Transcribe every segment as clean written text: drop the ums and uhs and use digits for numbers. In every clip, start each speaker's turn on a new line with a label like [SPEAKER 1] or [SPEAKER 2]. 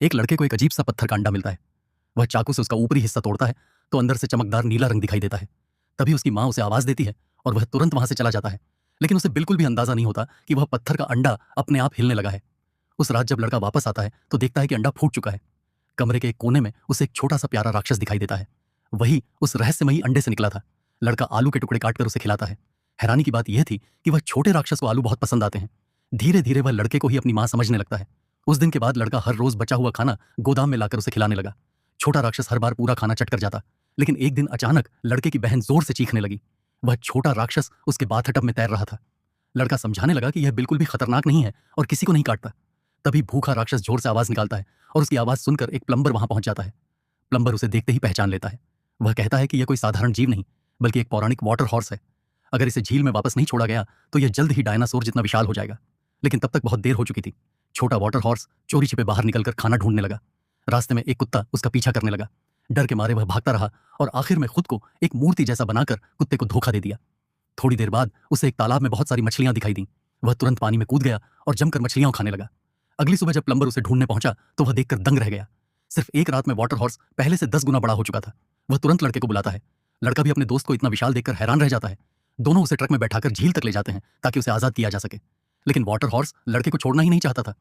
[SPEAKER 1] एक लड़के को एक अजीब सा पत्थर का अंडा मिलता है। वह चाकू से उसका ऊपरी हिस्सा तोड़ता है तो अंदर से चमकदार नीला रंग दिखाई देता है। तभी उसकी माँ उसे आवाज देती है और वह तुरंत वहां से चला जाता है, लेकिन उसे बिल्कुल भी अंदाजा नहीं होता कि वह पत्थर का अंडा अपने आप हिलने लगा है। उस रात जब लड़का वापस आता है तो देखता है कि अंडा फूट चुका है। कमरे के एक कोने में उसे एक छोटा सा प्यारा राक्षस दिखाई देता है। वही उस रहस्यमयी अंडे से निकला था। लड़का आलू के टुकड़े काटकर उसे खिलाता है। हैरानी की बात यह थी कि वह छोटे राक्षस को आलू बहुत पसंद आते हैं। धीरे धीरे वह लड़के को ही अपनी माँ समझने लगता है। उस दिन के बाद लड़का हर रोज बचा हुआ खाना गोदाम में लाकर उसे खिलाने लगा। छोटा राक्षस हर बार पूरा खाना चट कर जाता, लेकिन एक दिन अचानक लड़के की बहन जोर से चीखने लगी। वह छोटा राक्षस उसके बाथटब में तैर रहा था। लड़का समझाने लगा कि यह बिल्कुल भी खतरनाक नहीं है और किसी को नहीं काटता। तभी भूखा राक्षस जोर से आवाज निकालता है और उसकी आवाज सुनकर एक प्लम्बर वहां पहुंच जाता है। प्लम्बर उसे देखते ही पहचान लेता है। वह कहता है कि यह कोई साधारण जीव नहीं बल्कि एक पौराणिक वाटर हॉर्स है। अगर इसे झील में वापस नहीं छोड़ा गया तो यह जल्द ही डायनासोर जितना विशाल हो जाएगा। लेकिन तब तक बहुत देर हो चुकी थी। छोटा वाटर हॉर्स चोरी छिपे बाहर निकलकर खाना ढूंढने लगा। रास्ते में एक कुत्ता उसका पीछा करने लगा। डर के मारे वह भागता रहा और आखिर में खुद को एक मूर्ति जैसा बनाकर कुत्ते को धोखा दे दिया। थोड़ी देर बाद उसे एक तालाब में बहुत सारी मछलियां दिखाई दी। वह तुरंत पानी में कूद गया और जमकर मछलियां खाने लगा। अगली सुबह जब प्लम्बर उसे ढूंढने पहुंचा तो वह देखकर दंग रह गया। सिर्फ एक रात में वाटर हॉर्स पहले से 10 गुना बड़ा हो चुका था। वह तुरंत लड़के को बुलाता है। लड़का भी अपने दोस्त को इतना विशाल देखकर हैरान रह जाता है। दोनों उसे ट्रक में बैठाकर झील तक ले जाते हैं ताकि उसे आजाद किया जा सके। लेकिन वाटर हॉर्स लड़के को छोड़ना ही नहीं चाहता था।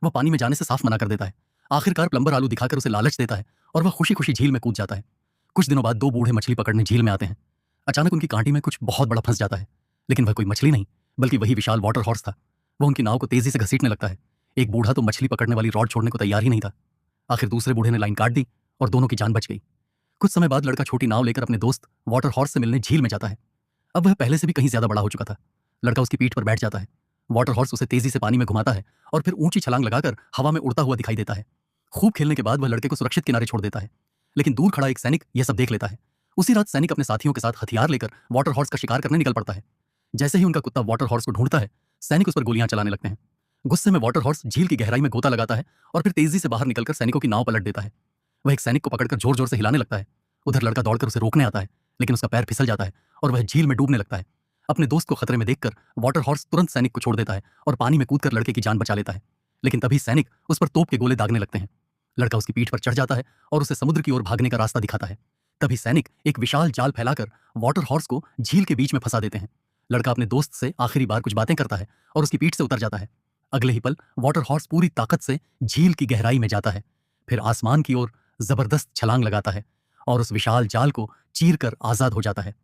[SPEAKER 1] वह पानी में जाने से साफ मना कर देता है। आखिरकार प्लम्बर आलू दिखाकर उसे लालच देता है और वह खुशी खुशी झील में कूद जाता है। कुछ दिनों बाद 2 बूढ़े मछली पकड़ने झील में आते हैं। अचानक उनकी कांटी में कुछ बहुत बड़ा फंस जाता है, लेकिन वह कोई मछली नहीं बल्कि वही विशाल वाटर हॉर्स था। वह उनकी नाव को तेजी से घसीटने लगता है। एक बूढ़ा तो मछली पकड़ने वाली रॉड छोड़ने को तैयार ही नहीं था। आखिर दूसरे बूढ़े ने लाइन काट दी और दोनों की जान बच गई। कुछ समय बाद लड़का छोटी नाव लेकर अपने दोस्त वाटर हॉर्स से मिलने झील में जाता है। अब वह पहले से भी कहीं ज्यादा बड़ा हो चुका था। लड़का उसकी पीठ पर बैठ जाता है। वाटर हॉर्स उसे तेजी से पानी में घुमाता है और फिर ऊंची छलांग लगाकर हवा में उड़ता हुआ दिखाई देता है। खूब खेलने के बाद वह लड़के को सुरक्षित किनारे छोड़ देता है, लेकिन दूर खड़ा एक सैनिक यह सब देख लेता है। उसी रात सैनिक अपने साथियों के साथ हथियार लेकर वाटर हॉर्स का शिकार करने निकल पड़ता है। जैसे ही उनका कुत्ता वाटर हॉर्स को ढूंढता है, सैनिक उस पर गोलियां चलाने लगते हैं। गुस्से में वाटर हॉर्स झील की गहराई में गोता लगाता है और फिर तेजी से बाहर निकलकर सैनिकों की नाव पलट देता है। वह एक सैनिक को पकड़कर जोर जोर से हिलाने लगता है। उधर लड़का दौड़कर उसे रोकने आता है, लेकिन उसका पैर फिसल जाता है और वह झील में डूबने लगता है। अपने दोस्त को खतरे में देखकर वाटर हॉर्स तुरंत सैनिक को छोड़ देता है और पानी में कूदकर लड़के की जान बचा लेता है। लेकिन तभी सैनिक उस पर तोप के गोले दागने लगते हैं। लड़का उसकी पीठ पर चढ़ जाता है और उसे समुद्र की ओर भागने का रास्ता दिखाता है। तभी सैनिक एक विशाल जाल फैलाकर वाटर हॉर्स को झील के बीच में फंसा देते हैं। लड़का अपने दोस्त से आखिरी बार कुछ बातें करता है और उसकी पीठ से उतर जाता है। अगले ही पल वाटर हॉर्स पूरी ताकत से झील की गहराई में जाता है, फिर आसमान की ओर जबरदस्त छलांग लगाता है और उस विशाल जाल को चीरकर आजाद हो जाता है।